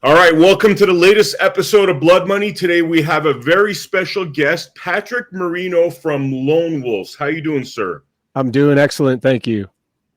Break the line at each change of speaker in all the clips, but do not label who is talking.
All right, welcome to the latest episode of Blood Money. Today we have a very special guest, Patrick Moreno from Lone Wolves. How you doing, sir?
I'm doing excellent, thank you.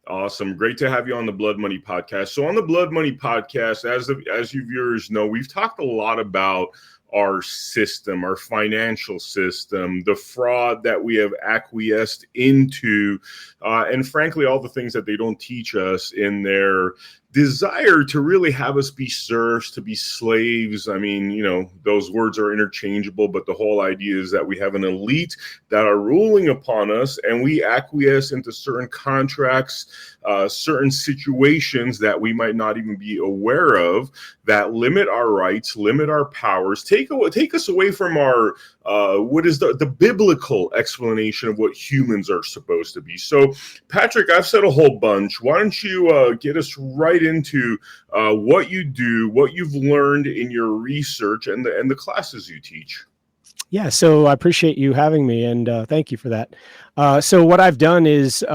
Awesome. Great to have you on the Blood Money podcast. So on the Blood Money podcast, as you viewers know, we've talked a lot about our system, our financial system, the fraud that we have acquiesced into, and frankly, all the things that they don't teach us in their desire to really have us be serfs, to be slaves. I mean, you know, those words are interchangeable, but the whole idea is that we have an elite that are ruling upon us, and we acquiesce into certain contracts, certain situations that we might not even be aware of that limit our rights, limit our powers, take us away from our what is the biblical explanation of what humans are supposed to be. So, Patrick, I've said a whole bunch. Why don't you get us right into what you do, what you've learned in your research, and the classes you teach?
Yeah, so I appreciate you having me, and thank you for that. So what I've done is,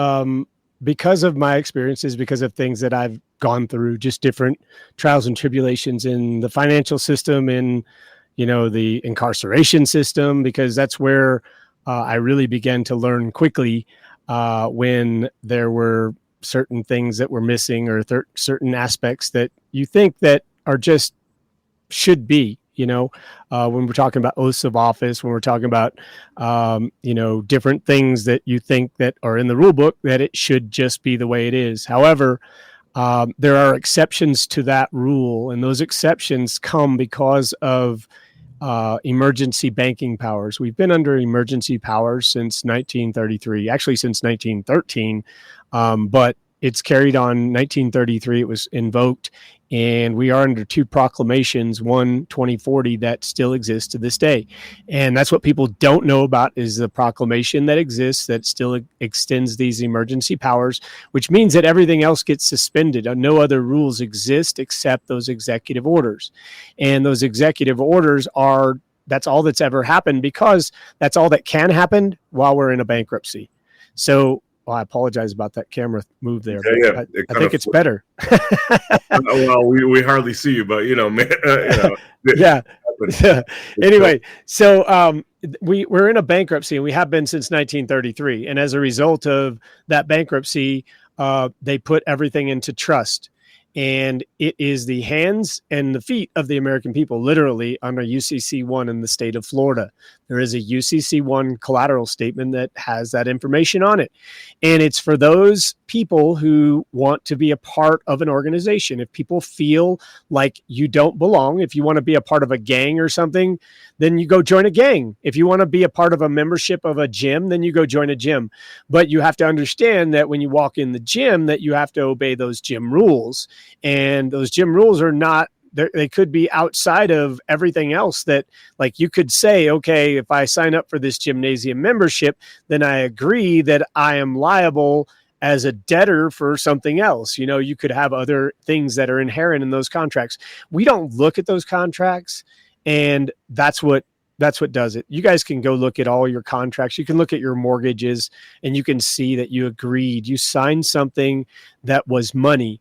because of my experiences, because of things that I've gone through, just different trials and tribulations in the financial system, in the incarceration system, because that's where I really began to learn quickly when there were certain things that were missing, or certain aspects that you think that are just should be, when we're talking about oaths of office, when we're talking about, different things that you think that are in the rule book, that it should just be the way it is. However, there are exceptions to that rule, and those exceptions come because of emergency banking powers. We've been under emergency powers since 1933, actually since 1913, but it's carried on. 1933, it was invoked, and we are under two proclamations, one 2040 that still exists to this day. And that's what people don't know about, is the proclamation that exists that still extends these emergency powers, which means that everything else gets suspended. No other rules exist except those executive orders. And those executive orders that's all that's ever happened, because that's all that can happen while we're in a bankruptcy. So, I apologize about that camera move there.
Yeah,
I think it's better.
Well, we hardly see you, but
Yeah. Anyway, so we're in a bankruptcy, and we have been since 1933. And as a result of that bankruptcy, they put everything into trust. And it is the hands and the feet of the American people, literally, under UCC-1 in the state of Florida. There is a UCC-1 collateral statement that has that information on it. And it's for those people who want to be a part of an organization. If people feel like you don't belong, if you want to be a part of a gang or something, then you go join a gang. If you want to be a part of a membership of a gym, then you go join a gym. But you have to understand that when you walk in the gym, that you have to obey those gym rules. And those gym rules are not, they could be outside of everything else. That, like, you could say, okay, if I sign up for this gymnasium membership, then I agree that I am liable as a debtor for something else. You could have other things that are inherent in those contracts. We don't look at those contracts, and that's what does it. You guys can go look at all your contracts. You can look at your mortgages, and you can see that you agreed. You signed something that was money,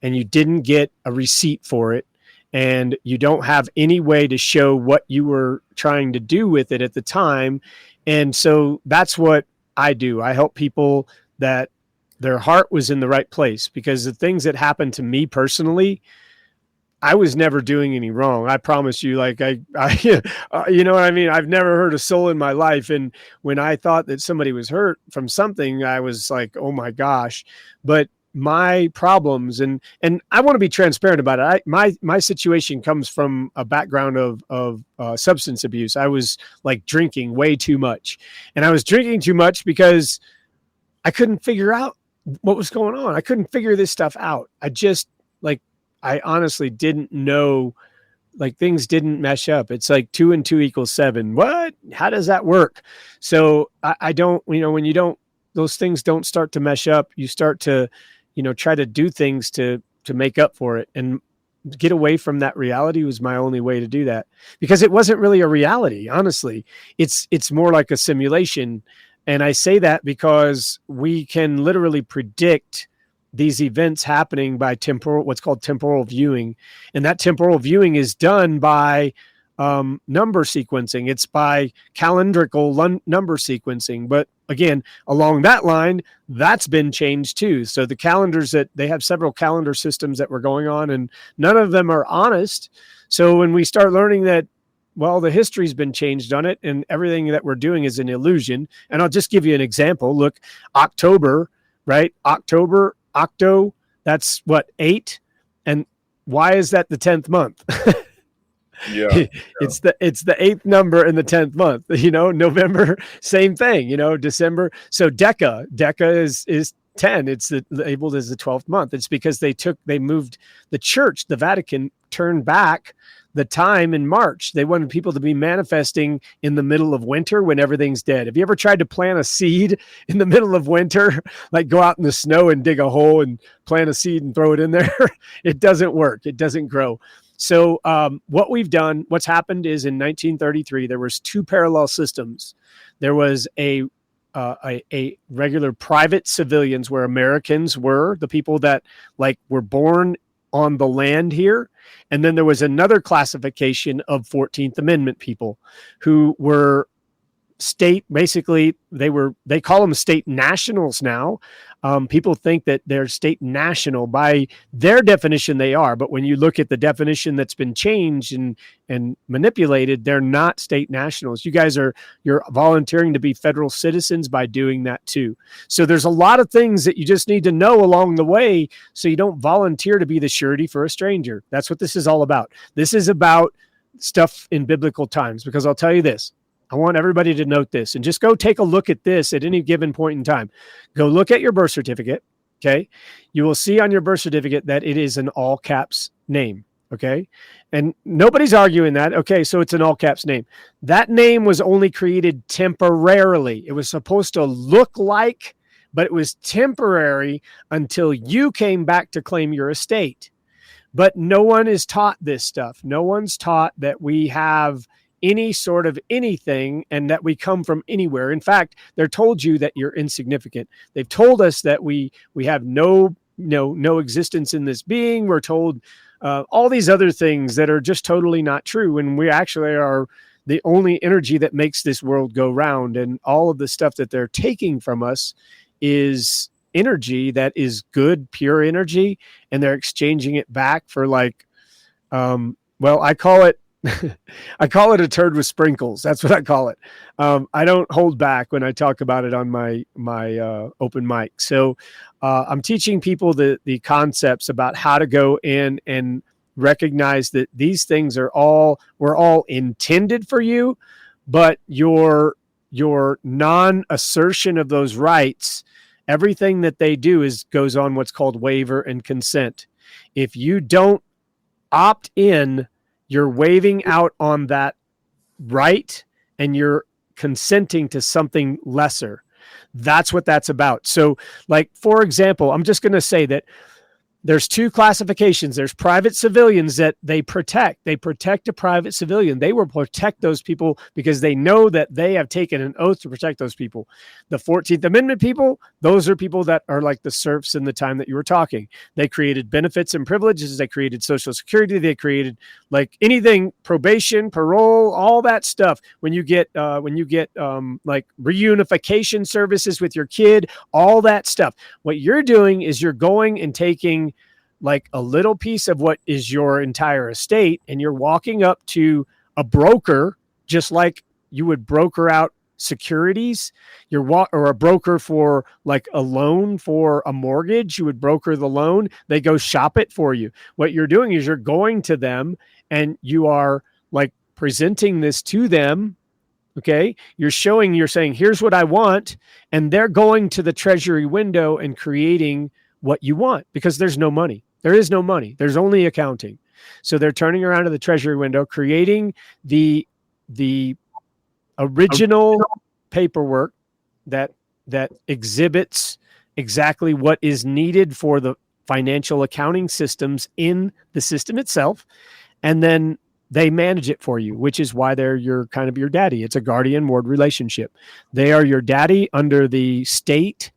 and you didn't get a receipt for it, and you don't have any way to show what you were trying to do with it at the time. And so that's what I do. I help people that their heart was in the right place, because the things that happened to me personally, I was never doing any wrong. I promise you, like I you know what I mean? I've never hurt a soul in my life. And when I thought that somebody was hurt from something, I was like, oh my gosh. But my problems, and I want to be transparent about it. My situation comes from a background of substance abuse. I was like drinking way too much, and I was drinking too much because I couldn't figure out what was going on. I couldn't figure this stuff out. I honestly didn't know, like, things didn't mesh up. It's like 2 and 2 equals 7. What? How does that work? So I don't, when you don't, those things don't start to mesh up, you start to, try to do things to make up for it. And get away from that reality was my only way to do that, because it wasn't really a reality. Honestly, it's more like a simulation. And I say that because we can literally predict these events happening by what's called temporal viewing. And that temporal viewing is done by number sequencing. It's by calendrical number sequencing. But again, along that line, that's been changed too. So the calendars that they have several calendar systems that were going on, and none of them are honest. So when we start learning that, well, the history's been changed on it and everything that we're doing is an illusion. And I'll just give you an example. Look, October, right? Octo, that's what, 8? And why is that the 10th month?
Yeah.
It's the 8th number in the 10th month. November, same thing. December. So Deca is 10. It's labeled as the 12th month. It's because they moved the church, the Vatican turned back the time in March. They wanted people to be manifesting in the middle of winter when everything's dead. Have you ever tried to plant a seed in the middle of winter? Like go out in the snow and dig a hole and plant a seed and throw it in there? It doesn't work. It doesn't grow. So what's happened is in 1933, there was 2 parallel systems. There was a regular private civilians where Americans were the people that were born on the land here. And then there was another classification of 14th Amendment people who were state, basically they call them state nationals now. People think that they're state national. By their definition, they are. But when you look at the definition that's been changed and manipulated, they're not state nationals. You're volunteering to be federal citizens by doing that too. So there's a lot of things that you just need to know along the way so you don't volunteer to be the surety for a stranger. That's what this is all about. This is about stuff in biblical times, because I'll tell you this. I want everybody to note this and just go take a look at this at any given point in time. Go look at your birth certificate. Okay. You will see on your birth certificate that it is an all caps name. Okay. And nobody's arguing that. Okay. So it's an all caps name. That name was only created temporarily. It was supposed to look like, but it was temporary until you came back to claim your estate. But no one is taught this stuff. No one's taught that we have any sort of anything and that we come from anywhere. In fact, they're told you that you're insignificant. They've told us that we have no existence in this being. We're told all these other things that are just totally not true. And we actually are the only energy that makes this world go round. And all of the stuff that they're taking from us is energy that is good, pure energy. And they're exchanging it back for I call it a turd with sprinkles. That's what I call it. I don't hold back when I talk about it on my open mic. So I'm teaching people the concepts about how to go in and recognize that these things were all intended for you, but your non-assertion of those rights, everything that they do goes on what's called waiver and consent. If you don't opt in, you're waiving out on that right and you're consenting to something lesser. That's what that's about. So, for example, I'm just going to say that there's 2 classifications. There's private civilians that they protect. They protect a private civilian. They will protect those people because they know that they have taken an oath to protect those people. The 14th Amendment people, those are people that are like the serfs in the time that you were talking. They created benefits and privileges. They created Social Security. They created anything, probation, parole, all that stuff. When you get reunification services with your kid, all that stuff. What you're doing is you're going and taking a little piece of what is your entire estate, and you're walking up to a broker, just like you would broker out securities. Or a broker for a loan for a mortgage. You would broker the loan. They go shop it for you. What you're doing is you're going to them and you are presenting this to them. Okay. You're saying, here's what I want. And they're going to the treasury window and creating what you want, because there's no money. There is no money. There's only accounting. So they're turning around to the treasury window, creating the original paperwork that exhibits exactly what is needed for the financial accounting systems in the system itself. And then they manage it for you, which is why they're your daddy. It's a guardian ward relationship. They are your daddy under the state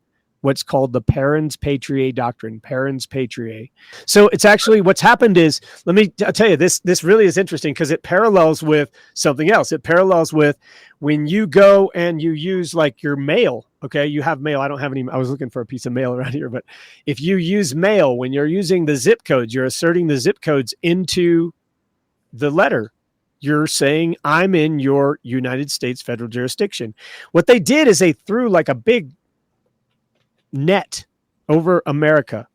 what's called the parens patriae doctrine, parens patriae. So it's actually what's happened is, I'll tell you, this really is interesting because it parallels with something else. It parallels with when you go and you use like your mail. Okay, you have mail. I don't have any. I was looking for a piece of mail around here, but if you use mail, when you're using the zip codes, you're asserting the zip codes into the letter. You're saying, I'm in your United States federal jurisdiction. What they did is they threw like a big net over America.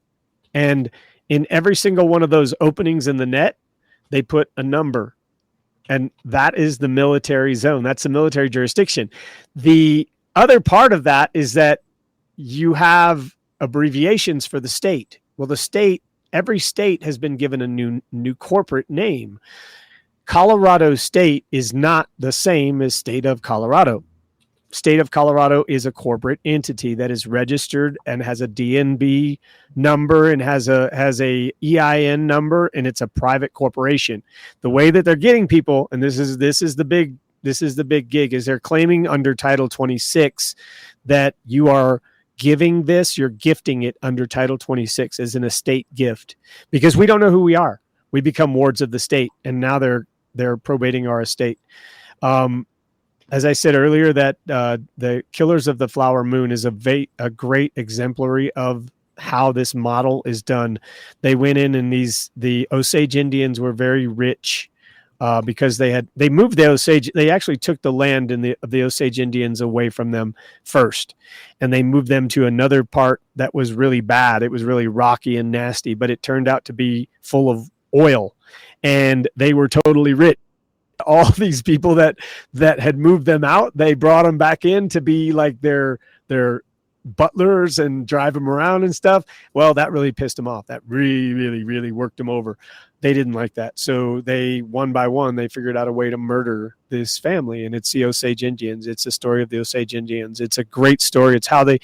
And in every single one of those openings in the net, they put a number. And that is the military zone. That's the military jurisdiction. The other part of that is that you have abbreviations for the state. Well, every state has been given a new corporate name. Colorado State is not the same as State of Colorado. State of Colorado is a corporate entity that is registered and has a DNB number and has a EIN number, and it's a private corporation. The way that they're getting people, and this is the big gig, is they're claiming under Title 26 that you are giving this, you're gifting it under Title 26 as an estate gift, because we don't know who we are. We become wards of the state, and now they're probating our estate. As I said earlier, that the Killers of the Flower Moon is a great exemplary of how this model is done. They went in, and the Osage Indians were very rich because they moved the Osage. They actually took the land of the Osage Indians away from them first, and they moved them to another part that was really bad. It was really rocky and nasty, but it turned out to be full of oil, and they were totally rich. All these people that had moved them out, they brought them back in to be like their butlers and drive them around and stuff. Well, that really pissed them off. That really, really, really worked them over. They didn't like that. So they, one by one, they figured out a way to murder this family. And it's the Osage Indians. It's the story of the Osage Indians. It's a great story. It's how the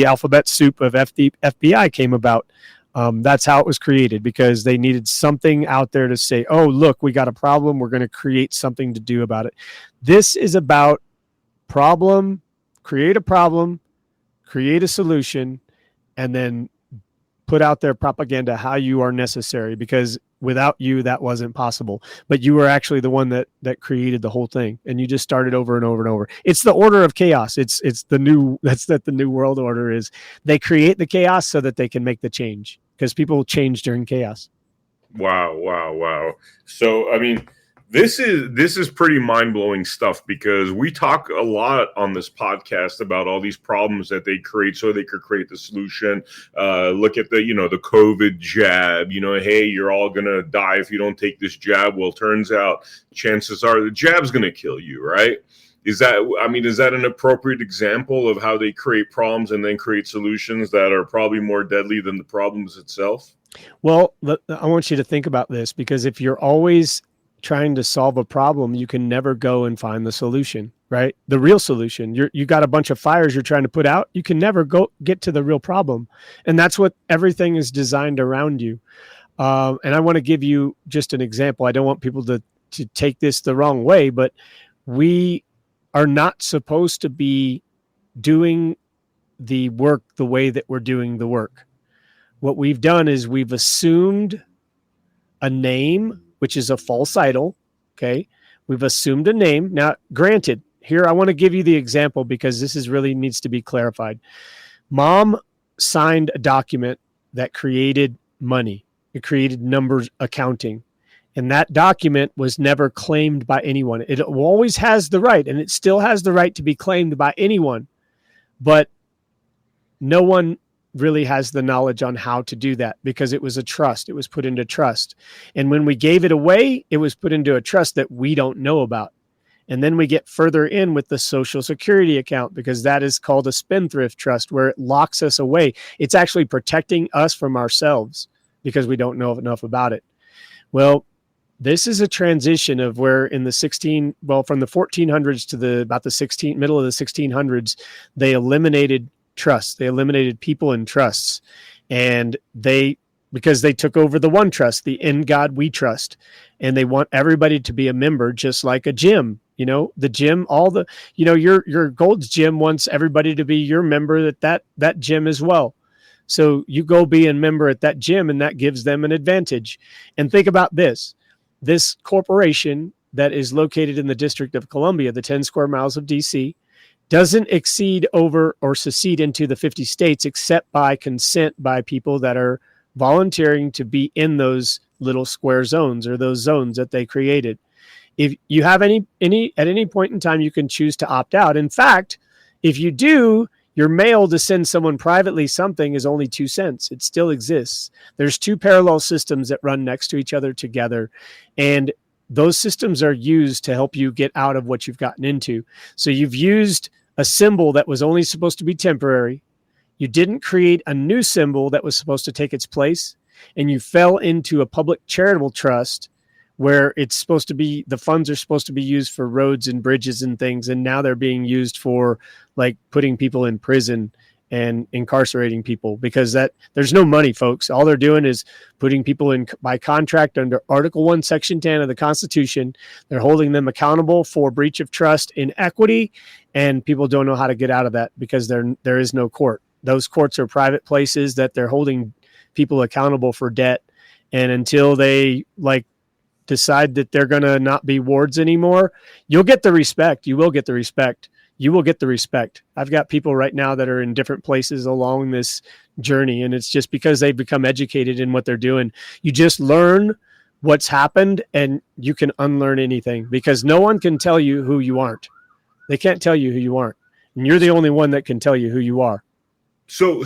alphabet soup of FBI came about. That's how it was created, because they needed something out there to say, oh, look, we got a problem. We're going to create something to do about it. This is about create a solution, and then put out their propaganda how you are necessary, because without you, that wasn't possible. But you were actually the one that created the whole thing, and you just started over and over and over. It's the order of chaos. That's the new world order is. They create the chaos so that they can make the change, because people change during chaos.
Wow. So, I mean, this is pretty mind-blowing stuff, because we talk a lot on this podcast about all these problems that they create so they could create the solution. Look at the COVID jab, hey, you're all going to die if you don't take this jab. Well, turns out chances are the jab's going to kill you, right? Is that an appropriate example of how they create problems and then create solutions that are probably more deadly than the problems itself? Well,
I want you to think about this, because if you're always trying to solve a problem, you can never go and find the solution, right? The real solution. You got a bunch of fires you're trying to put out. You can never get to the real problem. And that's what everything is designed around you. And I want to give you just an example. I don't want people to take this the wrong way, but we are not supposed to be doing the work the way that we're doing the work. What we've done is we've assumed a name, which is a false idol. Okay. We've assumed a name. Now, granted, here I want to give you the example, because this is really needs to be clarified. Mom signed a document that created money. It created numbers accounting. And that document was never claimed by anyone. It always has the right, and it still has the right to be claimed by anyone. But no one really has the knowledge on how to do that, because it was a trust. It was put into trust. And when we gave it away, it was put into a trust that we don't know about. And then we get further in with the Social Security account, because that is called a spendthrift trust, where it locks us away. It's actually protecting us from ourselves, because we don't know enough about it. Well, this is a transition of where from the 1400s to about the middle of the 1600s, they eliminated trusts. They eliminated people in trusts, and because they took over the one trust, the In God We Trust, and they want everybody to be a member, just like a gym. the gym, your Gold's Gym wants everybody to be your member that gym as well. So you go be a member at that gym, and that gives them an advantage. And think about this corporation that is located in the District of Columbia, the 10 square miles of DC, doesn't exceed over or secede into the 50 states except by consent by people that are volunteering to be in those little square zones or those zones that they created. If you have any at any point in time, you can choose to opt out. In fact, if you do, your mail to send someone privately something is only 2 cents. It still exists. There's two parallel systems that run next to each other together. And those systems are used to help you get out of what you've gotten into. So you've used a symbol that was only supposed to be temporary. You didn't create a new symbol that was supposed to take its place. And you fell into a public charitable trust where it's supposed to be, the funds are supposed to be used for roads and bridges and things. And now they're being used for like putting people in prison and incarcerating people, because there's no money, folks. All they're doing is putting people in by contract under Article 1, Section 10 of the Constitution. They're holding them accountable for breach of trust in equity, and people don't know how to get out of that because there is no court. Those courts are private places that they're holding people accountable for debt. And until they decide that they're going to not be wards anymore, you'll get the respect. You will get the respect. You will get the respect. I've got people right now that are in different places along this journey, and it's just because they've become educated in what they're doing. You just learn what's happened, and you can unlearn anything, because no one can tell you who you aren't. They can't tell you who you aren't, and you're the only one that can tell you who you are.
So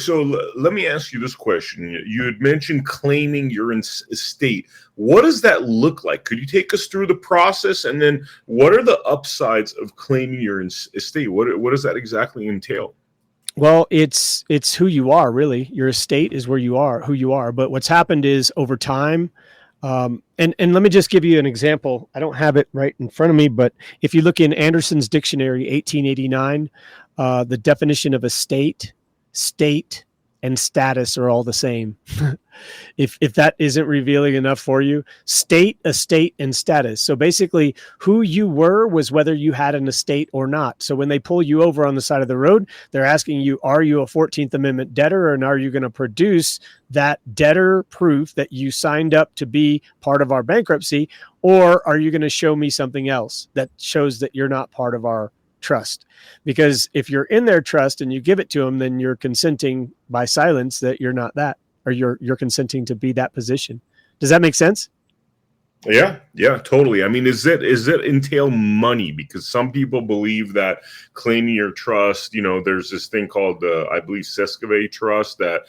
let me ask you this question. You had mentioned claiming your estate. What does that look like? Could you take us through the process? And then what are the upsides of claiming your estate? What does that exactly entail?
Well, it's who you are, really. Your estate is where you are, who you are. But what's happened is over time, and let me just give you an example. I don't have it right in front of me, but if you look in Anderson's Dictionary, 1889, the definition of estate, state, and status are all the same. If that isn't revealing enough for you, state, estate, and status. So basically who you were was whether you had an estate or not. So when they pull you over on the side of the road, they're asking you, are you a 14th Amendment debtor, and are you going to produce that debtor proof that you signed up to be part of our bankruptcy, or are you going to show me something else that shows that you're not part of our trust? Because if you're in their trust and you give it to them, then you're consenting by silence that you're not that, or you're consenting to be that position. Does that make sense?
Yeah, totally. I mean, is it entail money? Because some people believe that claiming your trust, there's this thing called I believe Sescave Trust that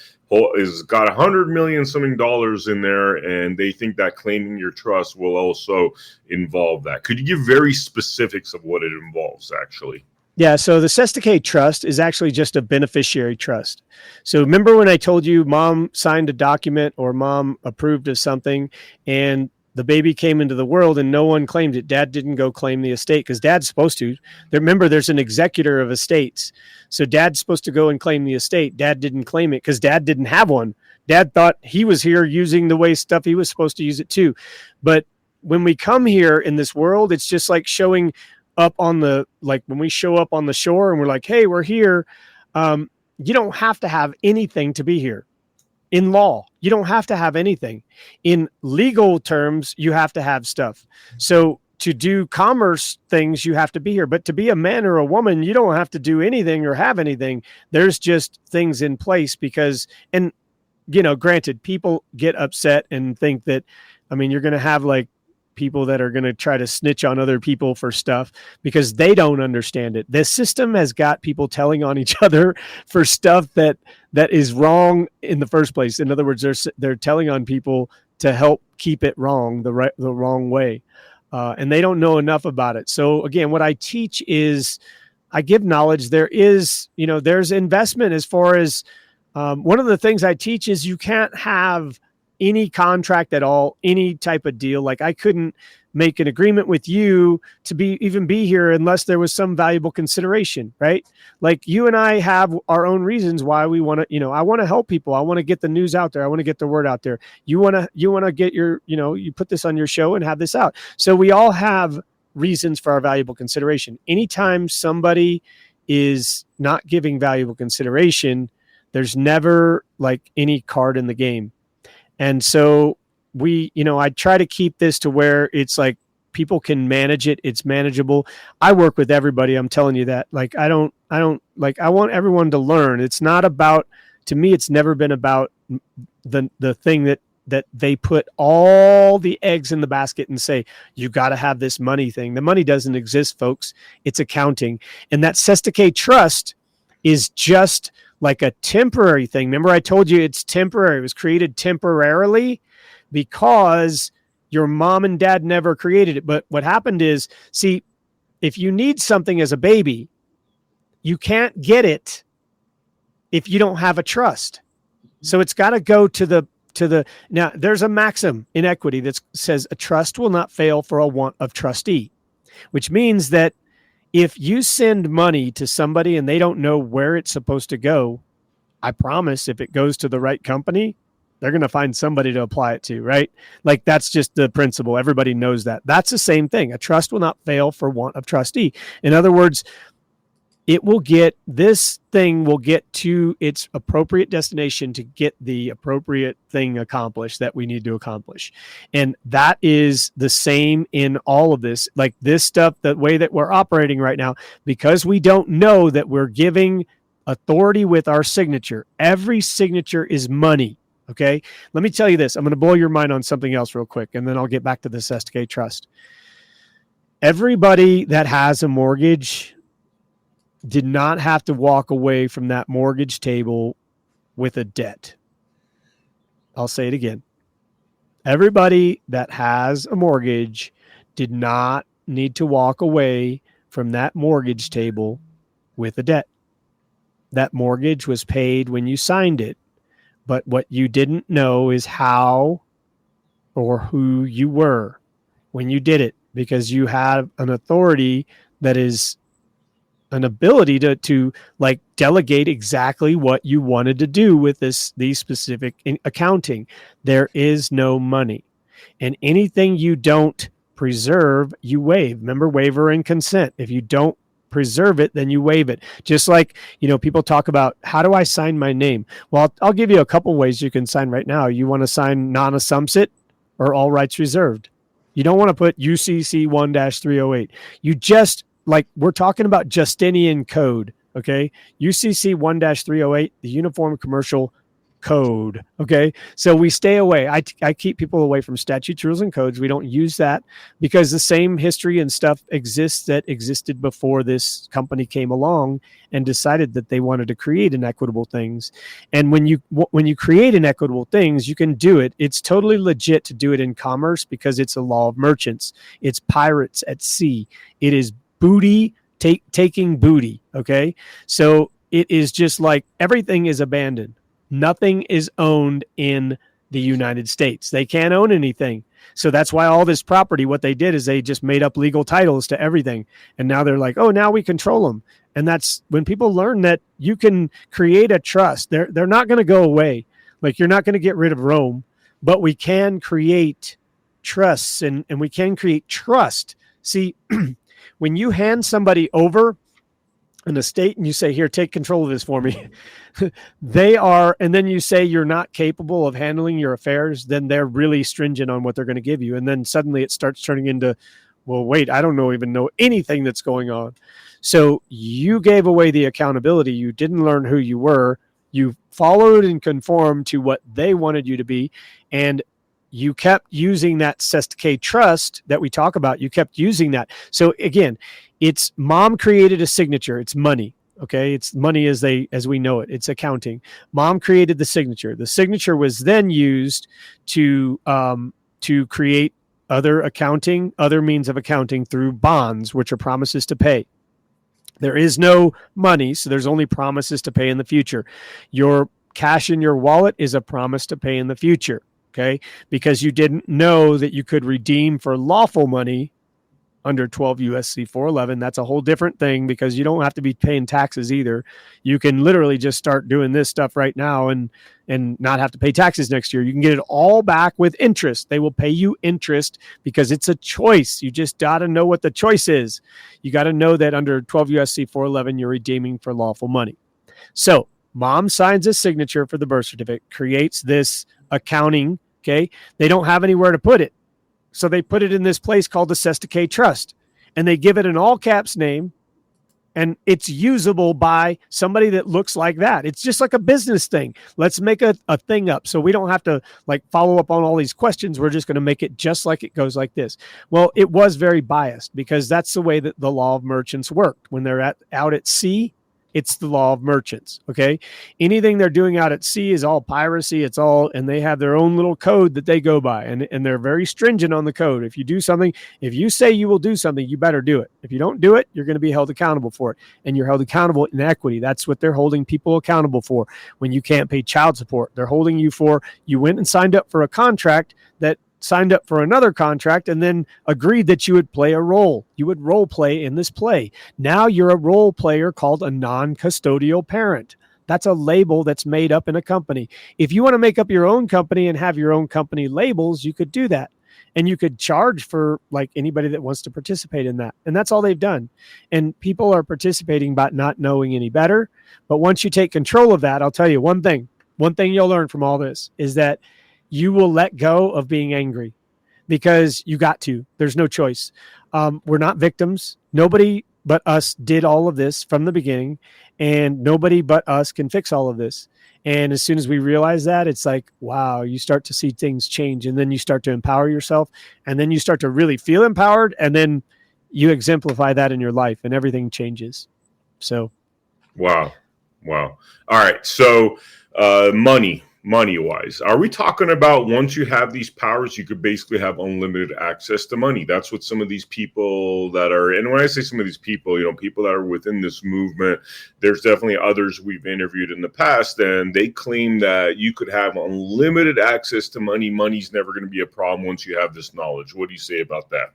is got $100 million something dollars in there, and they think that claiming your trust will also involve that. Could you give very specifics of what it involves, actually?
Yeah, so the Sescave Trust is actually just a beneficiary trust. So remember when I told you mom signed a document or mom approved of something, and the baby came into the world and no one claimed it? Dad didn't go claim the estate because dad's supposed to. Remember, there's an executor of estates. So dad's supposed to go and claim the estate. Dad didn't claim it because dad didn't have one. Dad thought he was here using the way stuff he was supposed to use it too. But when we come here in this world, it's just like showing up on when we show up on the shore and we're like, hey, we're here. You don't have to have anything to be here. In law, you don't have to have anything. In legal terms, you have to have stuff. So to do commerce things, you have to be here. But to be a man or a woman, you don't have to do anything or have anything. There's just things in place because, and granted, people get upset and think that, you're going to have people that are going to try to snitch on other people for stuff because they don't understand it. The system has got people telling on each other for stuff that is wrong in the first place. In other words, they're telling on people to help keep it wrong, the wrong way. And they don't know enough about it. So again, what I teach is I give knowledge. There's investment as far as one of the things I teach is you can't have any contract at all, any type of deal. Like I couldn't make an agreement with you to even be here unless there was some valuable consideration, right? Like you and I have our own reasons why we want to, I want to help people. I want to get the news out there. I want to get the word out there. You want to get you put this on your show and have this out. So we all have reasons for our valuable consideration. Anytime somebody is not giving valuable consideration, there's never like any card in the game. And so I try to keep this to where it's like people can manage it. It's manageable. I work with everybody. I'm telling you that. Like, I want everyone to learn. It's not about, to me, it's never been about the thing that they put all the eggs in the basket and say, you got to have this money thing. The money doesn't exist, folks. It's accounting. And that Sestake trust is just like a temporary thing. Remember, I told you it's temporary. It was created temporarily because your mom and dad never created it. But what happened is, see, if you need something as a baby, you can't get it if you don't have a trust. So it's got to go to the now there's a maxim in equity that says a trust will not fail for a want of trustee, which means that if you send money to somebody and they don't know where it's supposed to go, I promise if it goes to the right company, they're going to find somebody to apply it to, right? Like, that's just the principle. Everybody knows that. That's the same thing. A trust will not fail for want of trustee. In other words, this thing will get to its appropriate destination to get the appropriate thing accomplished that we need to accomplish. And that is the same in all of this. Like this stuff, the way that we're operating right now, because we don't know that we're giving authority with our signature. Every signature is money. Okay. Let me tell you this. I'm going to blow your mind on something else real quick, and then I'll get back to the Sestake trust. Everybody that has a mortgage did not have to walk away from that mortgage table with a debt. I'll say it again. Everybody that has a mortgage did not need to walk away from that mortgage table with a debt. That mortgage was paid when you signed it. But what you didn't know is how or who you were when you did it, because you have an authority that is an ability to like delegate exactly what you wanted to do with these specific accounting. There is no money, and anything you don't preserve, you waive. Remember, waiver and consent. If you don't preserve it, then you waive it. Just like, people talk about, how do I sign my name? Well, I'll give you a couple ways you can sign right now. You want to sign non-assumpsit or all rights reserved. You don't want to put UCC 1-308. You just, like, we're talking about Justinian code, okay? UCC 1-308, the Uniform Commercial Code, okay? So we stay away. I keep people away from statutes, rules, and codes. We don't use that because the same history and stuff exists that existed before this company came along and decided that they wanted to create inequitable things. And when you create inequitable things, you can do it. It's totally legit to do it in commerce because it's a law of merchants. It's pirates at sea. It is booty, taking booty, okay? So it is just like everything is abandoned. Nothing is owned in the United States. They can't own anything. So that's why all this property, what they did is they just made up legal titles to everything. And now they're like, oh, now we control them. And that's when people learn that you can create a trust. They're not going to go away. Like, you're not going to get rid of Rome, but we can create trusts and we can create trust. See, when you hand somebody over an estate and you say, here, take control of this for me, and then you say you're not capable of handling your affairs, then they're really stringent on what they're going to give you. And then suddenly it starts turning into, well, wait, I don't even know anything that's going on. So you gave away the accountability. You didn't learn who you were. You followed and conformed to what they wanted you to be. And you kept using that Sestake trust that we talk about. You kept using that. So again, it's mom created a signature. It's money. Okay. It's money as we know it. It's accounting. Mom created the signature. The signature was then used to create other means of accounting through bonds, which are promises to pay. There is no money, so there's only promises to pay in the future. Your cash in your wallet is a promise to pay in the future. Okay, because you didn't know that you could redeem for lawful money under 12 USC 411. That's a whole different thing because you don't have to be paying taxes either. You can literally just start doing this stuff right now and not have to pay taxes next year. You can get it all back with interest. They will pay you interest because it's a choice. You just got to know what the choice is. You got to know that under 12 USC 411, you're redeeming for lawful money. So mom signs a signature for the birth certificate, creates this accounting. Okay. They don't have anywhere to put it. So they put it in this place called the Sestake Trust, and they give it an all caps name, and it's usable by somebody that looks like that. It's just like a business thing. Let's make a thing up so we don't have to like follow up on all these questions. We're just going to make it just like it goes like this. Well, it was very biased because that's the way that the law of merchants worked. When they're out at sea, it's the law of merchants. Okay. Anything they're doing out at sea is all piracy. It's all, and they have their own little code that they go by, and they're very stringent on the code. If you do something, if you say you will do something, you better do it. If you don't do it, you're going to be held accountable for it. And you're held accountable in equity. That's what they're holding people accountable for. When you can't pay child support, they're holding you for, you went and signed up for a contract that signed up for another contract and then agreed that you would play a role. You would role play in this play. Now you're a role player called a non-custodial parent. That's a label that's made up in a company. If you want to make up your own company and have your own company labels, you could do that. And you could charge for like anybody that wants to participate in that. And that's all they've done. And people are participating by not knowing any better. But once you take control of that, I'll tell you one thing you'll learn from all this is that you will let go of being angry because you got to. There's no choice. We're not victims. Nobody but us did all of this from the beginning, and nobody but us can fix all of this. And as soon as we realize that, it's like, wow, you start to see things change, and then you start to empower yourself, and then you start to really feel empowered, and then you exemplify that in your life, and everything changes. So.
Wow. All right. So money-wise, are we talking about once you have these powers, you could basically have unlimited access to money? That's what some of these people that are, and when I say some of these people, people that are within this movement, there's definitely others we've interviewed in the past, and they claim that you could have unlimited access to money. Money's never going to be a problem once you have this knowledge. What do you say about that?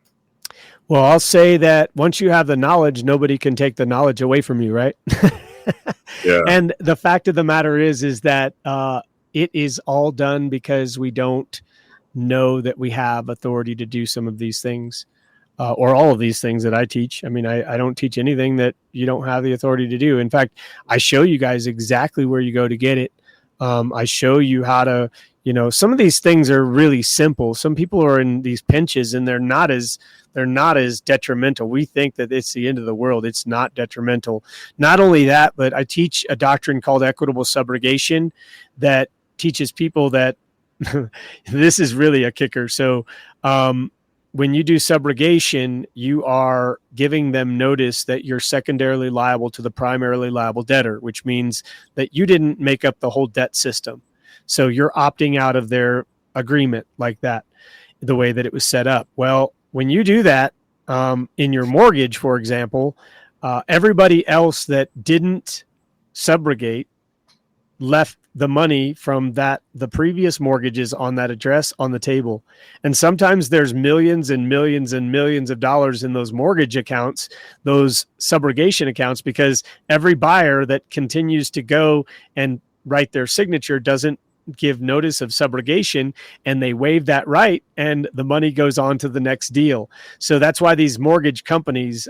Well, I'll say that once you have the knowledge, nobody can take the knowledge away from you, right? Yeah. And the fact of the matter is that it is all done because we don't know that we have authority to do some of these things or all of these things that I teach. I mean, I don't teach anything that you don't have the authority to do. In fact, I show you guys exactly where you go to get it. I show you how to, some of these things are really simple. Some people are in these pinches and they're not as detrimental. We think that it's the end of the world. It's not detrimental. Not only that, but I teach a doctrine called equitable subrogation that teaches people that this is really a kicker. So when you do subrogation, you are giving them notice that you're secondarily liable to the primarily liable debtor, which means that you didn't make up the whole debt system. So you're opting out of their agreement like that, the way that it was set up. Well, when you do that in your mortgage, for example, everybody else that didn't subrogate left the money from the previous mortgages on that address on the table. And sometimes there's millions and millions and millions of dollars in those mortgage accounts, those subrogation accounts, because every buyer that continues to go and write their signature doesn't give notice of subrogation, and they waive that right, and the money goes on to the next deal. So that's why these mortgage companies,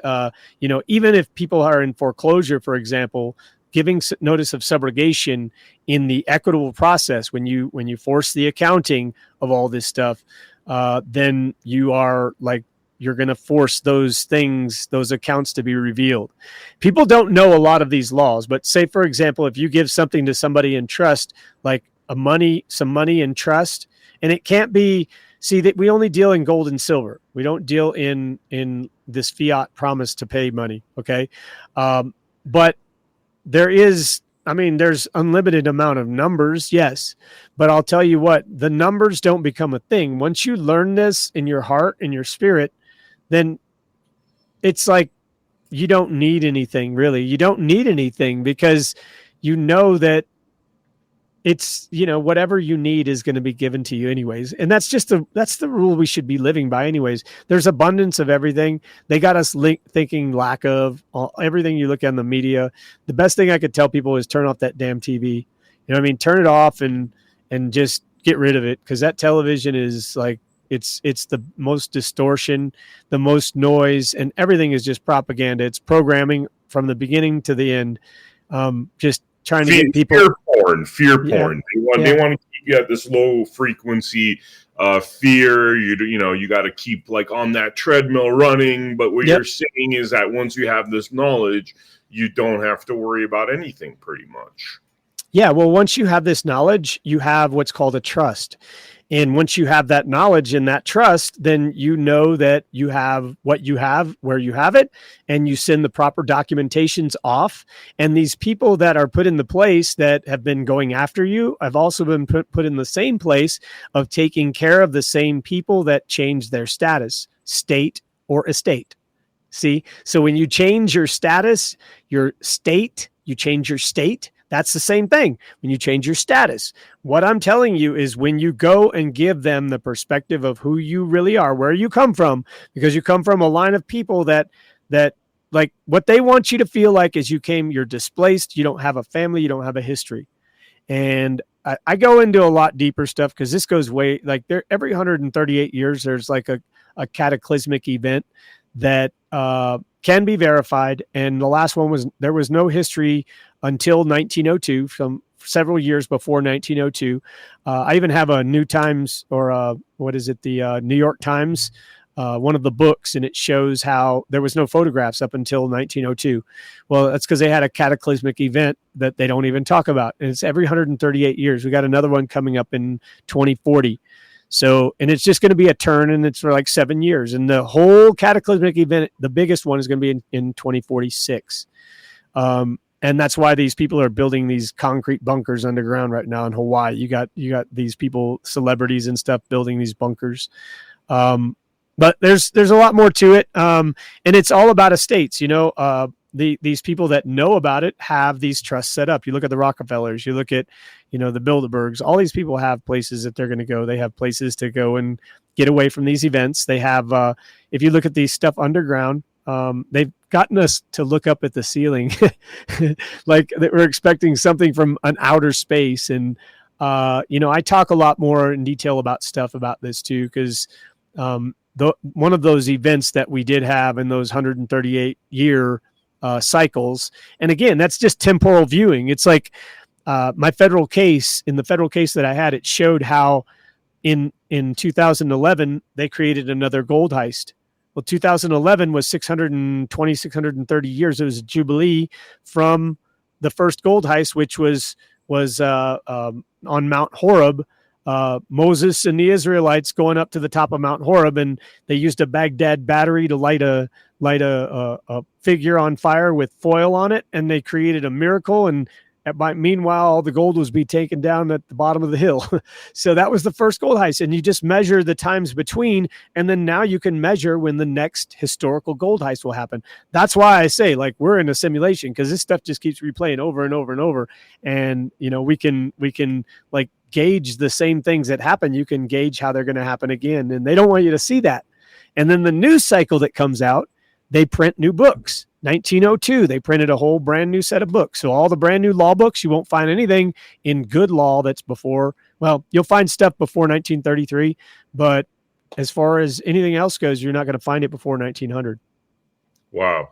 even if people are in foreclosure, for example, giving notice of subrogation in the equitable process, when you force the accounting of all this stuff, then you're going to force those accounts to be revealed. People don't know a lot of these laws, but say, for example, if you give something to somebody in trust, like some money in trust, and it can't be, that we only deal in gold and silver. We don't deal in this fiat promise to pay money. Okay. But there's unlimited amount of numbers. Yes. But I'll tell you what, the numbers don't become a thing. Once you learn this in your heart and your spirit, then it's like, you don't need anything really. You don't need anything because you know that it's, whatever you need is going to be given to you anyways. And that's the rule we should be living by anyways. There's abundance of everything. They got us thinking lack of everything you look at in the media. The best thing I could tell people is turn off that damn TV. Turn it off and just get rid of it. Cause that television is like, it's the most distortion, the most noise, and everything is just propaganda. It's programming from the beginning to the end. Just trying to get people
fear porn. They want to keep you at this low frequency fear. You got to keep like on that treadmill running. But what you're saying is that once you have this knowledge, you don't have to worry about anything pretty much.
Yeah. Well, once you have this knowledge, you have what's called a trust. And once you have that knowledge and that trust, then you know that you have what you have, where you have it, and you send the proper documentations off. And these people that are put in the place that have been going after you have also been put in the same place of taking care of the same people that changed their status, state or estate. See? So when you change your status, your state, you change your state. That's the same thing when you change your status. What I'm telling you is when you go and give them the perspective of who you really are, where you come from, because you come from a line of people that like what they want you to feel like is you're displaced, you don't have a family, you don't have a history. And I go into a lot deeper stuff because this goes way like every 138 years, there's like a cataclysmic event that can be verified. And the last one was there was no history until 1902, from several years before 1902. I even have a New Times or the New York Times, one of the books, and it shows how there was no photographs up until 1902. Well, that's because they had a cataclysmic event that they don't even talk about. And it's every 138 years. We got another one coming up in 2040. So, and it's just going to be a turn, and it's for like 7 years. And the whole cataclysmic event, the biggest one, is going to be in 2046. And that's why these people are building these concrete bunkers underground right now in Hawaii. You got these people, celebrities and stuff, building these bunkers. But there's a lot more to it. And it's all about estates. These people that know about it have these trusts set up. You look at the Rockefellers, you look at, the Bilderbergs, all these people have places that they're going to go. They have places to go and get away from these events. They have, if you look at these stuff underground, they've gotten us to look up at the ceiling like that we're expecting something from an outer space. And, I talk a lot more in detail about stuff about this too, because one of those events that we did have in those 138 year cycles. And again, that's just temporal viewing. It's like in the federal case that I had, it showed how in 2011, they created another gold heist. Well, 2011 was 630 years. It was a jubilee from the first gold heist, which was on Mount Horeb. Moses and the Israelites going up to the top of Mount Horeb, and they used a Baghdad battery to light a figure on fire with foil on it, and they created a miracle. And meanwhile, all the gold was being taken down at the bottom of the hill. So that was the first gold heist, and you just measure the times between, and then now you can measure when the next historical gold heist will happen. That's why I say, like, we're in a simulation, because this stuff just keeps replaying over and over and over. And we can like gauge the same things that happen. You can gauge how they're going to happen again, and they don't want you to see that. And then the news cycle that comes out, they print new books. 1902, they printed a whole brand new set of books. So all the brand new law books, you won't find anything in good law that's before. Well, you'll find stuff before 1933, but as far as anything else goes, you're not going to find it before 1900.
Wow.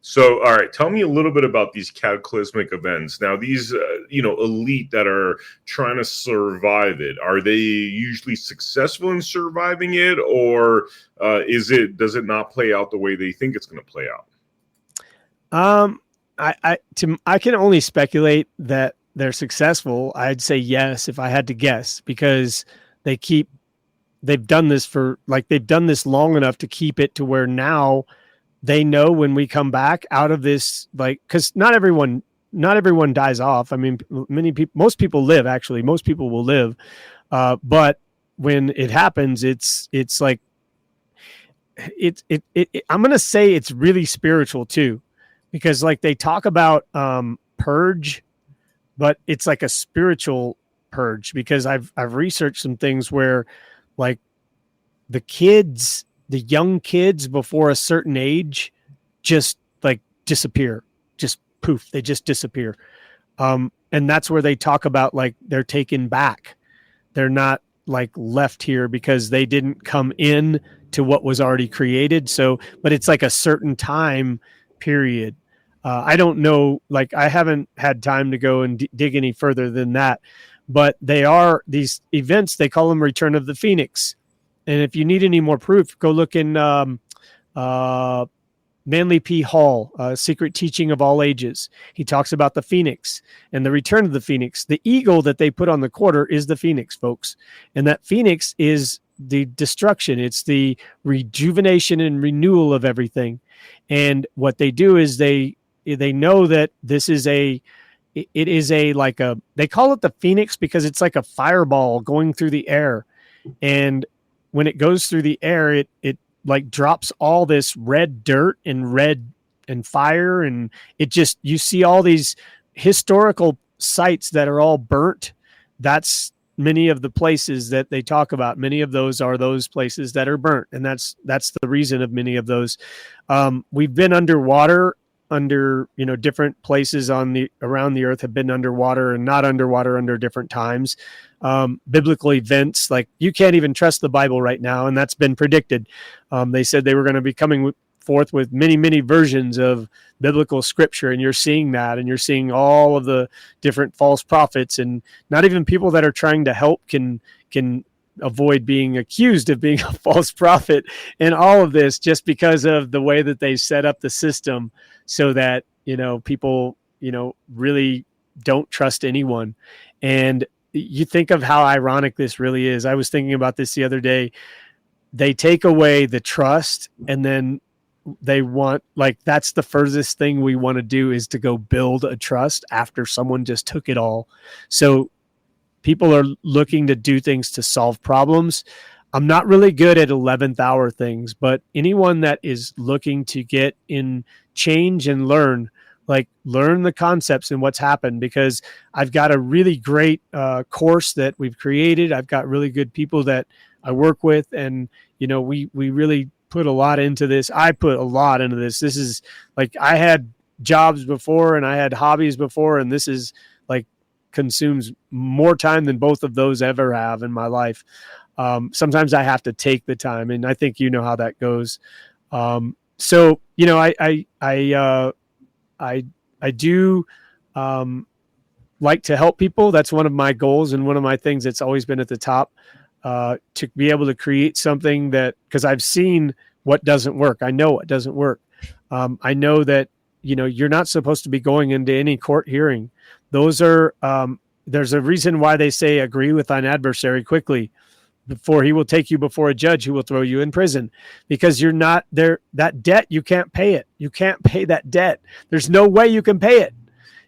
So, all right, tell me a little bit about these cataclysmic events. Now, these, elite that are trying to survive it, are they usually successful in surviving it, or does it not play out the way they think it's going to play out?
I can only speculate that they're successful. I'd say yes, if I had to guess, because they've done this long enough to keep it to where now they know when we come back out of this, like, because not everyone dies off. I mean, most people live, actually. Most people will live. But when it happens, it's like, I'm going to say it's really spiritual too, because like they talk about, purge, but it's like a spiritual purge, because I've researched some things where like the young kids before a certain age just like disappear, just poof, they just disappear. And that's where they talk about like they're taken back. They're not like left here because they didn't come in to what was already created. So, but it's like a certain time period. I don't know, like I haven't had time to go and dig any further than that, but they are these events, they call them Return of the Phoenix. And if you need any more proof, go look in Manly P. Hall, Secret Teaching of All Ages. He talks about the phoenix and the return of the phoenix. The eagle that they put on the quarter is the phoenix, folks. And that phoenix is the destruction. It's the rejuvenation and renewal of everything. And what they do is they know that this is they call it the phoenix because it's like a fireball going through the air. And when it goes through the air, it like drops all this red dirt and fire. And it just, you see all these historical sites that are all burnt. That's many of the places that they talk about. Many of those are those places that are burnt. And that's the reason of many of those. We've been underwater different places around the earth have been underwater and not underwater under different times. Biblical events, like you can't even trust the Bible right now. And that's been predicted. They said they were going to be coming forth with many, many versions of biblical scripture. And you're seeing that, and you're seeing all of the different false prophets, and not even people that are trying to help can avoid being accused of being a false prophet and all of this, just because of the way that they set up the system so that, people, really don't trust anyone. And you think of how ironic this really is. I was thinking about this the other day. They take away the trust, and then they want, like, that's the furthest thing we want to do, is to go build a trust after someone just took it all. So people are looking to do things to solve problems. I'm not really good at 11th hour things, but anyone that is looking to get in change and learn the concepts and what's happened, because I've got a really great course that we've created. I've got really good people that I work with, and, we really put a lot into this. I put a lot into this. This is like, I had jobs before and I had hobbies before, and this is like consumes more time than both of those ever have in my life. Sometimes I have to take the time, and I think you know how that goes. So, I do like to help people. That's one of my goals, and one of my things that's always been at the top, to be able to create something that, because I've seen what doesn't work. I know what doesn't work. I know that, you're not supposed to be going into any court hearing. Those are, there's a reason why they say agree with thine adversary quickly, before he will take you before a judge who will throw you in prison, because you're not there. That debt, you can't pay it. You can't pay that debt. There's no way you can pay it.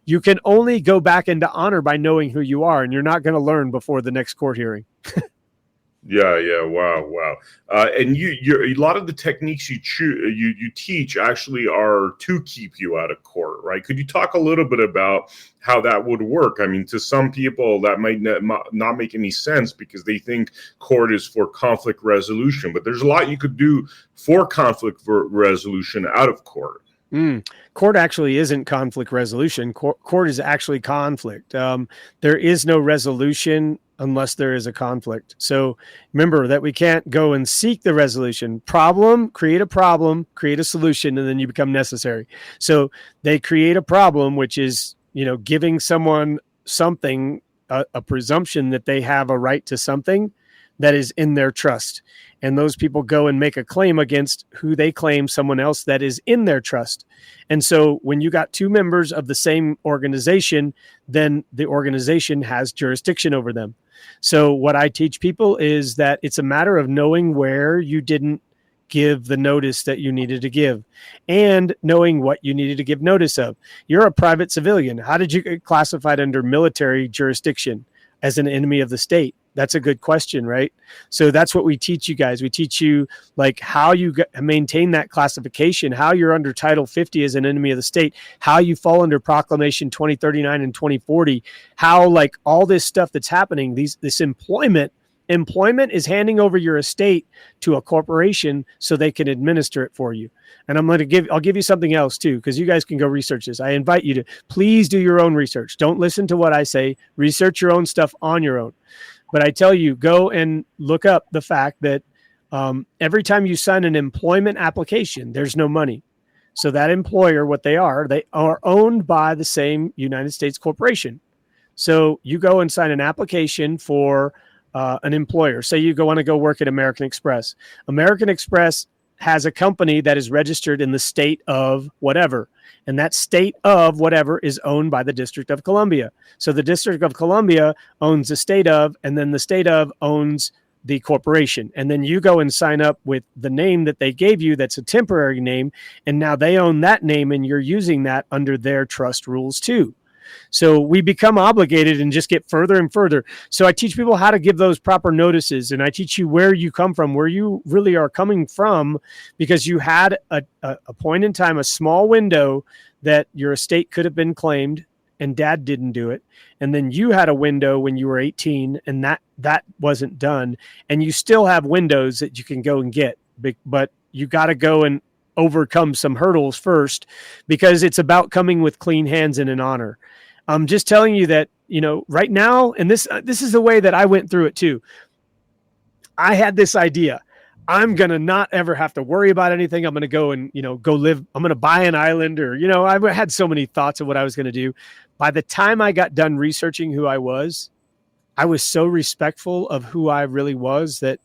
You can only go back into honor by knowing who you are, and you're not going to learn before the next court hearing.
Yeah. Wow. And you a lot of the techniques you teach actually are to keep you out of court, right? Could you talk a little bit about how that would work? I mean, to some people that might not make any sense, because they think court is for conflict resolution, but there's a lot you could do for conflict resolution out of court.
Court actually isn't conflict resolution. Court is actually conflict. There is no resolution unless there is a conflict. So remember that we can't go and seek the resolution. Create a solution, and then you become necessary. So they create a problem, which is, giving someone something, a presumption that they have a right to something that is in their trust. And those people go and make a claim against who they claim someone else that is in their trust. And so when you got two members of the same organization, then the organization has jurisdiction over them. So what I teach people is that it's a matter of knowing where you didn't give the notice that you needed to give, and knowing what you needed to give notice of. You're a private civilian. How did you get classified under military jurisdiction as an enemy of the state? That's a good question, right? So that's what we teach you guys. We teach you like how you maintain that classification, how you're under Title 50 as an enemy of the state, how you fall under Proclamation 2039 and 2040, how like all this stuff that's happening, this employment is handing over your estate to a corporation so they can administer it for you. And I'll give you something else too, because you guys can go research this. I invite you to please do your own research. Don't listen to what I say. Research your own stuff on your own. But I tell you, go and look up the fact that every time you sign an employment application, there's no money. So that employer, what they are owned by the same United States corporation. So you go and sign an application for an employer. Say you want to go work at American Express. American Express has a company that is registered in the state of whatever. And that state of whatever is owned by the District of Columbia. So the District of Columbia owns the state of, and then the state of owns the corporation. And then you go and sign up with the name that they gave you that's a temporary name. And now they own that name and you're using that under their trust rules too. So we become obligated and just get further and further. So I teach people how to give those proper notices, and I teach you where you come from, where you really are coming from, because you had a point in time, a small window that your estate could have been claimed and dad didn't do it. And then you had a window when you were 18 and that wasn't done. And you still have windows that you can go and get, but you got to go and overcome some hurdles first, because it's about coming with clean hands and in honor. I'm just telling you that, right now, and this is the way that I went through it too. I had this idea. I'm going to not ever have to worry about anything. I'm going to go and, go live. I'm going to buy an island, or, I had so many thoughts of what I was going to do. By the time I got done researching who I was so respectful of who I really was that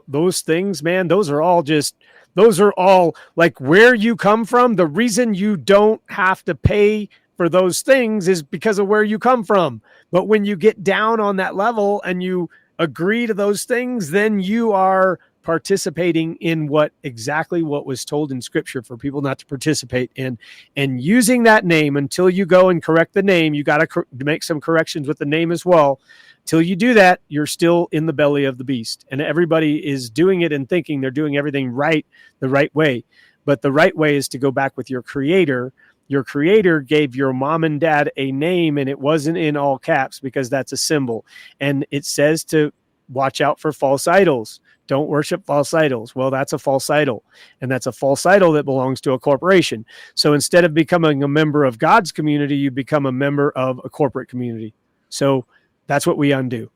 those things, man, those are all like where you come from. The reason you don't have to pay for those things is because of where you come from. But when you get down on that level and you agree to those things, then you are participating in exactly what was told in scripture for people not to participate in. And using that name until you go and correct the name, you got to make some corrections with the name as well. Till you do that, you're still in the belly of the beast. And everybody is doing it and thinking they're doing everything right, the right way. But the right way is to go back with your creator. Your creator gave your mom and dad a name, and it wasn't in all caps because that's a symbol. And it says to watch out for false idols. Don't worship false idols. Well, that's a false idol, and that's a false idol that belongs to a corporation. So instead of becoming a member of God's community, you become a member of a corporate community. So that's what we undo.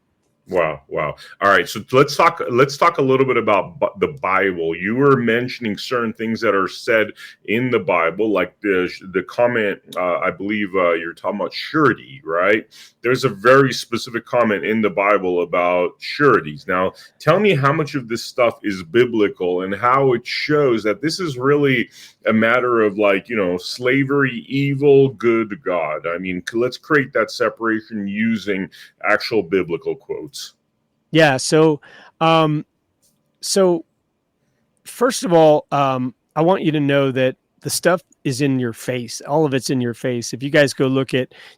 Wow. All right. So let's talk a little bit about the Bible. You were mentioning certain things that are said in the Bible, like the comment, I believe you're talking about surety, right? There's a very specific comment in the Bible about sureties. Now, tell me how much of this stuff is biblical and how it shows that this is really a matter of slavery, evil, good, God. I mean, let's create that separation using actual biblical quotes.
Yeah. So first of all, I want you to know that the stuff is in your face. All of it's in your face. If you guys go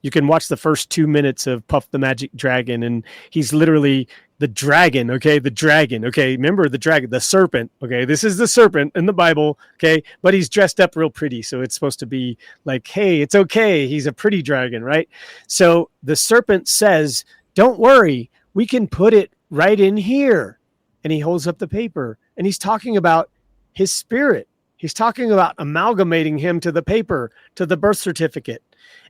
you can watch the first 2 minutes of Puff the Magic Dragon, and he's literally the dragon. Okay. The dragon. Okay. Remember the dragon, the serpent. Okay. This is the serpent in the Bible. Okay. But he's dressed up real pretty. So it's supposed to be like, hey, it's okay. He's a pretty dragon, right? So the serpent says, don't worry, we can put it right in here. And he holds up the paper, and he's talking about his spirit. He's talking about amalgamating him to the paper, to the birth certificate.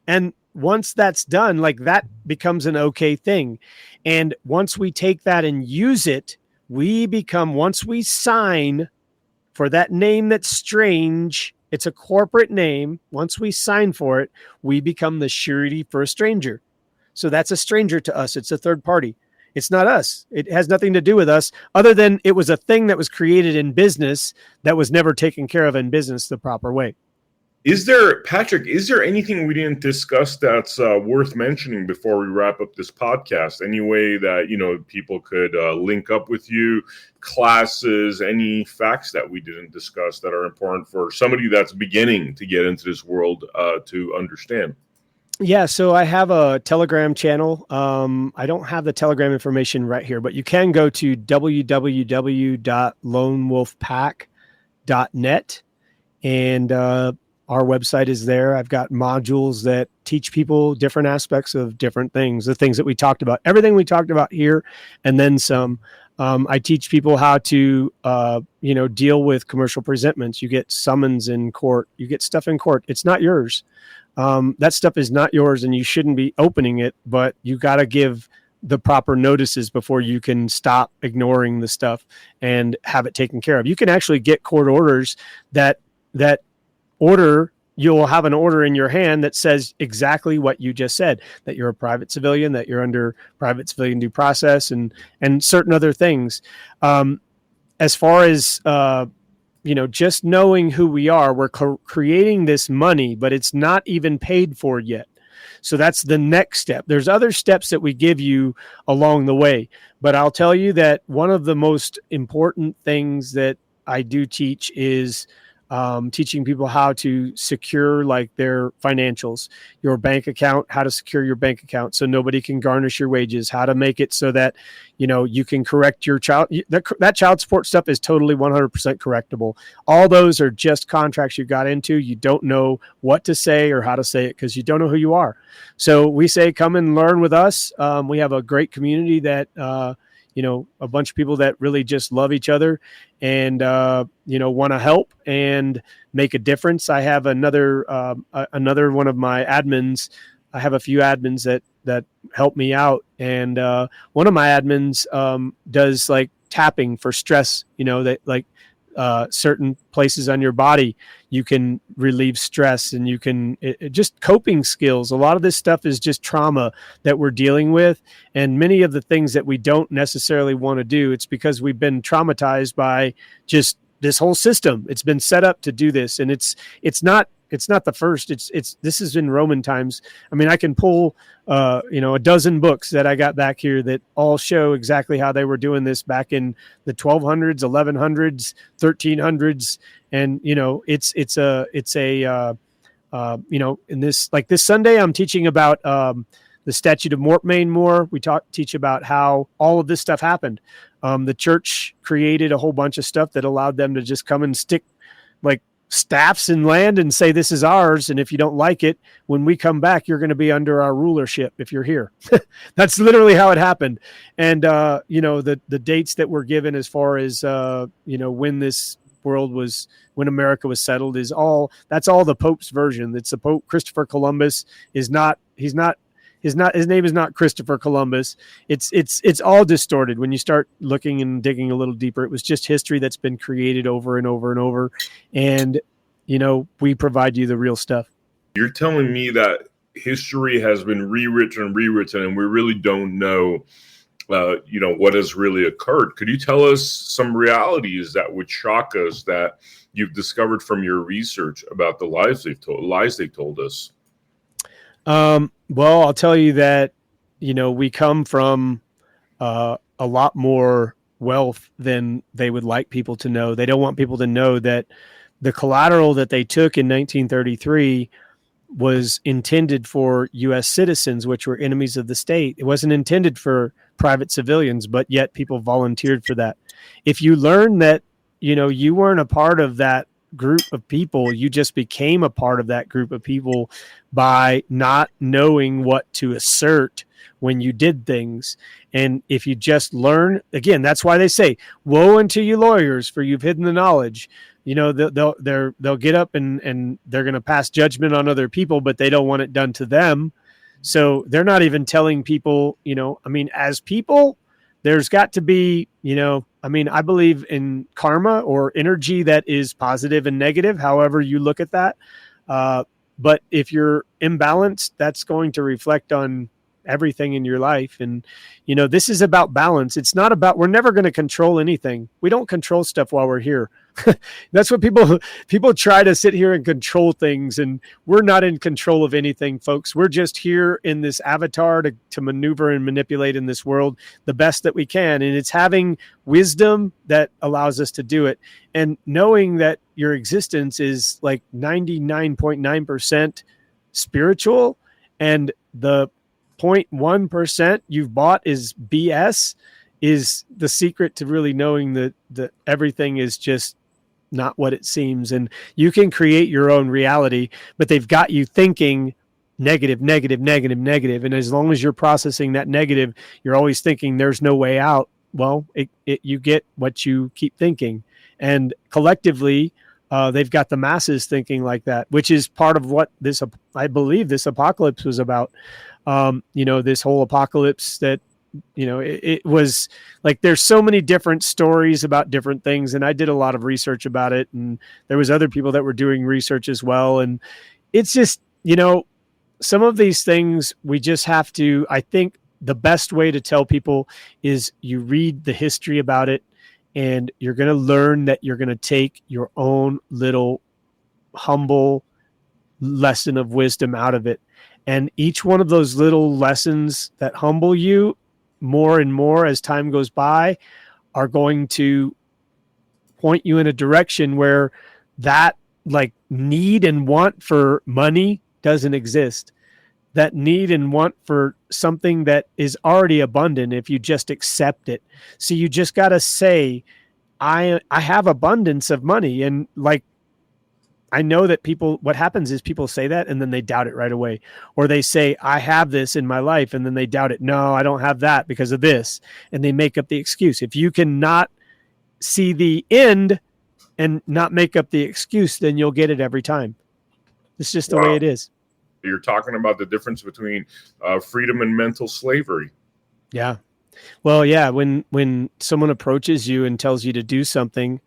And once that's done, that becomes an okay thing. And once we take that and use it, once we sign for that name that's strange, it's a corporate name. Once we sign for it, we become the surety for a stranger. So that's a stranger to us. It's a third party. It's not us. It has nothing to do with us, other than it was a thing that was created in business that was never taken care of in business the proper way.
Patrick, is there anything we didn't discuss that's worth mentioning before we wrap up this podcast? Any way that, people could link up with you, classes, any facts that we didn't discuss that are important for somebody that's beginning to get into this world to understand?
Yeah, so I have a Telegram channel. I don't have the Telegram information right here, but you can go to www.lonewolfpack.net, and our website is there. I've got modules that teach people different aspects of different things, the things that we talked about, everything we talked about here, and then some. I teach people how to, deal with commercial presentments. You get summons in court. You get stuff in court. It's not yours. That stuff is not yours, and you shouldn't be opening it, but you got to give the proper notices before you can stop ignoring the stuff and have it taken care of. You can actually get court orders that order. You'll have an order in your hand that says exactly what you just said, that you're a private civilian, that you're under private civilian due process, and certain other things. As far as just knowing who we are, we're creating this money, but it's not even paid for yet. So that's the next step. There's other steps that we give you along the way, but I'll tell you that one of the most important things that I do teach is teaching people how to secure like their financials, your bank account, how to secure your bank account so nobody can garnish your wages, how to make it so that, you can correct your child. That child support stuff is totally 100% correctable. All those are just contracts you got into. You don't know what to say or how to say it because you don't know who you are. So we say, come and learn with us. We have a great community that, a bunch of people that really just love each other and, want to help and make a difference. I have another one of my admins. I have a few admins that help me out. And, one of my admins, does like tapping for stress, that like, certain places on your body, you can relieve stress and you can just coping skills. A lot of this stuff is just trauma that we're dealing with. And many of the things that we don't necessarily want to do, it's because we've been traumatized by just this whole system. It's been set up to do this. And it's not the first. This is in Roman times. I mean, I can pull, a dozen books that I got back here that all show exactly how they were doing this back in the 1200s, 1100s, 1300s. And, in this Sunday, I'm teaching about, the statute of mortmain more. We teach about how all of this stuff happened. The church created a whole bunch of stuff that allowed them to just come and stick like staffs in land and say, this is ours. And if you don't like it, when we come back, you're going to be under our rulership if you're here. That's literally how it happened. And, the dates that were given as far as, when America was settled that's all the Pope's version. It's the Pope. Christopher Columbus his name is not Christopher Columbus. It's all distorted when you start looking and digging a little deeper. It was just history that's been created over and over and over. And, we provide you the real stuff.
You're telling me that history has been rewritten and we really don't know, what has really occurred. Could you tell us some realities that would shock us that you've discovered from your research about the lies they've told us?
Well, I'll tell you that, we come from a lot more wealth than they would like people to know. They don't want people to know that the collateral that they took in 1933 was intended for U.S. citizens, which were enemies of the state. It wasn't intended for private civilians, but yet people volunteered for that. If you learn that, you weren't a part of that group of people, you just became a part of that group of people by not knowing what to assert when you did things. And if you just learn, again, that's why they say, woe unto you lawyers, for you've hidden the knowledge. They'll get up and they're going to pass judgment on other people, but they don't want it done to them. So they're not even telling people, as people, there's got to be, I believe in karma or energy that is positive and negative, however you look at that. But if you're imbalanced, that's going to reflect on everything in your life. And, this is about balance. It's not about, we're never going to control anything. We don't control stuff while we're here. That's what people try to sit here and control things. And we're not in control of anything, folks. We're just here in this avatar to maneuver and manipulate in this world the best that we can. And it's having wisdom that allows us to do it. And knowing that your existence is like 99.9% spiritual and the 0.1% you've bought is BS, is the secret to really knowing that everything is just not what it seems. And you can create your own reality, but they've got you thinking negative, negative, negative, negative. And as long as you're processing that negative, you're always thinking there's no way out. Well, you get what you keep thinking. And collectively, they've got the masses thinking like that, which is part of what I believe this apocalypse was about. This whole apocalypse that, it was like, there's so many different stories about different things. And I did a lot of research about it. And there was other people that were doing research as well. And it's just, some of these things we just have to, I think the best way to tell people is you read the history about it, and you're going to learn that you're going to take your own little humble lesson of wisdom out of it. And each one of those little lessons that humble you more and more as time goes by are going to point you in a direction where that like need and want for money doesn't exist. That need and want for something that is already abundant if you just accept it. So you just got to say, I have abundance of money. And like, I know that what happens is people say that and then they doubt it right away. Or they say, I have this in my life, and then they doubt it. No, I don't have that because of this. And they make up the excuse. If you cannot see the end and not make up the excuse, then you'll get it every time. It's just the way it is.
You're talking about the difference between freedom and mental slavery.
Yeah. Well, yeah. When someone approaches you and tells you to do something,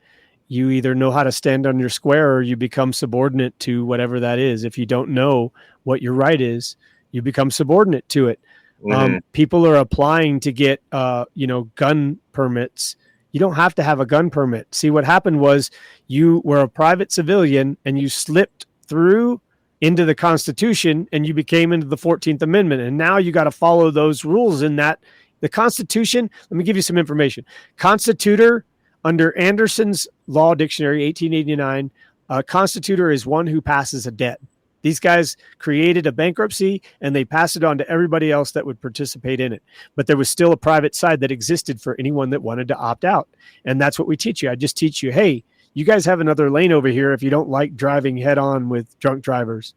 you either know how to stand on your square or you become subordinate to whatever that is. If you don't know what your right is, you become subordinate to it. Mm-hmm. People are applying to get, gun permits. You don't have to have a gun permit. See, what happened was you were a private civilian and you slipped through into the Constitution and you became into the 14th Amendment. And now you got to follow those rules in that. The Constitution, let me give you some information. Constitutor, under Anderson's Law Dictionary, 1889, a constitutor is one who passes a debt. These guys created a bankruptcy and they passed it on to everybody else that would participate in it. But there was still a private side that existed for anyone that wanted to opt out. And that's what we teach you. I just teach you, hey, you guys have another lane over here if you don't like driving head on with drunk drivers.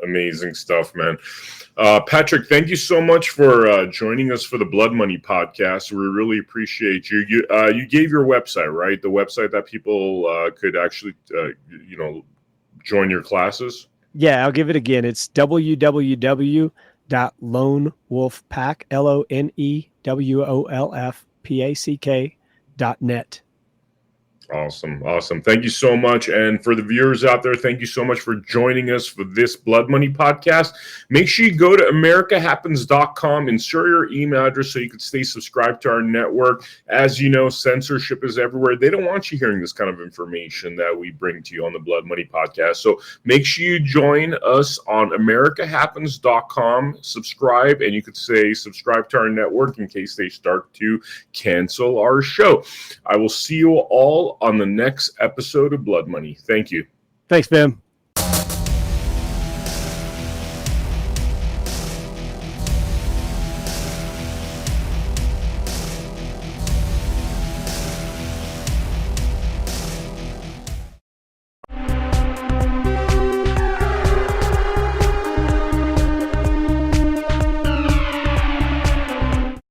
Amazing stuff, man. Patrick, thank you so much for joining us for the Blood Money podcast. We really appreciate you. You gave your website, right? The website that people could actually, join your classes.
Yeah, I'll give it again. It's www.lonewolfpack, LONEWOLFPACK.net.
Awesome. Thank you so much. And for the viewers out there, thank you so much for joining us for this Blood Money podcast. Make sure you go to americahappens.com, insert your email address so you can stay subscribed to our network. As you know, censorship is everywhere. They don't want you hearing this kind of information that we bring to you on the Blood Money podcast. So make sure you join us on americahappens.com, subscribe, and you could say subscribe to our network in case they start to cancel our show. I will see you all on the next episode of Blood Money. Thank you.
Thanks, Vem.